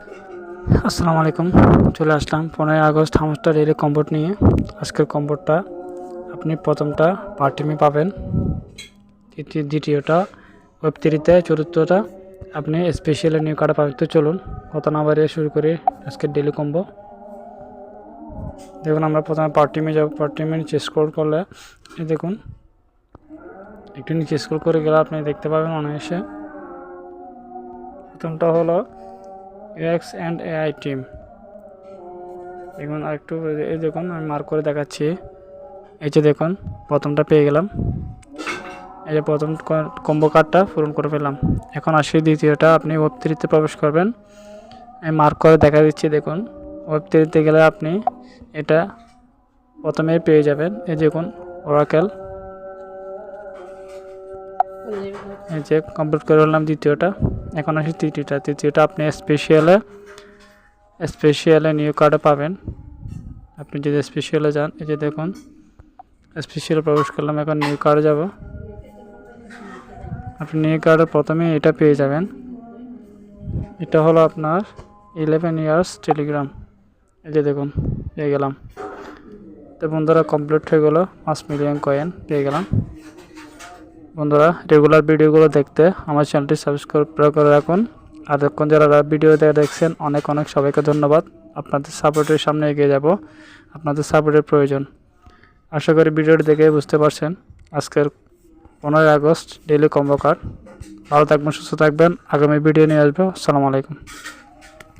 আসসালামু আলাইকুম। চলে আসলাম 15 আগস্ট হামস্টার ডেইলি কম্বোট নিয়ে। আজকের কম্বোটটা আপনি প্রথমটা পার্টিমে পাবেন, দ্বিতীয়টা ওয়েব 3-তে, চতুর্থটা আপনি স্পেশাল নিউ কার্ডে পাবেন। তো চলুন কত না বাড়িয়ে শুরু করি আজকের ডেইলি কম্বো। দেখুন আমরা প্রথমে পার্টিমে যাব। পার্টিমে নিচে স্ক্রল করলে দেখুন একটু নিচে স্ক্রল করে গেলে আপনি দেখতে পাবেন অনায়াসে প্রথমটা হলো UX অ্যান্ড AI টিম। দেখুন আরেকটু এই দেখুন আমি মার্ক করে দেখাচ্ছি। এই যে দেখুন প্রথমটা পেয়ে গেলাম, এই যে প্রথম কম্বো কার্ডটা পূরণ করে ফেললাম। এখন আসি দ্বিতীয়টা, আপনি ওয়েব 3-তে প্রবেশ করবেন। আমি মার্ক করে দেখা দিচ্ছি। দেখুন ওয়েব 3-তে গেলে আপনি এটা প্রথমেই পেয়ে যাবেন। এই দেখুন ওরাকেল, এই যে কমপ্লিট করে ফেললাম দ্বিতীয়টা। এখন আসি তৃতীয়টা আপনি স্পেশালে নিউ কার্ডে পাবেন। আপনি যদি স্পেশালে যান, এই যে দেখুন স্পেশালে প্রবেশ করলাম। এখন নিউ কার্ডে যাব। আপনি নিউ কার্ডে প্রথমে এটা পেয়ে যাবেন। এটা হলো আপনার 11 ইয়ার্স টেলিগ্রাম। এই যে দেখুন পেয়ে গেলাম। তো বন্ধুরা কমপ্লিট হয়ে গেল, 5 মিলিয়ন কয়েন পেয়ে গেলাম। বন্ধুরা রেগুলার ভিডিওগুলো দেখতে আমার চ্যানেলটি সাবস্ক্রাইব করে রাখুন। আর এখন যারা ভিডিও দেখছেন অনেক সবাইকে ধন্যবাদ। আপনাদের সাপোর্টের সামনে এগিয়ে যাব, আপনাদের সাপোর্টের প্রয়োজন। আশা করি ভিডিওটি দেখে বুঝতে পারছেন আজকের 15 আগস্ট ডেইলি কম্বো কার্ড। ভালো থাকবেন, সুস্থ থাকবেন। আগামী ভিডিও নিয়ে আসবো। আসসালামু আলাইকুম।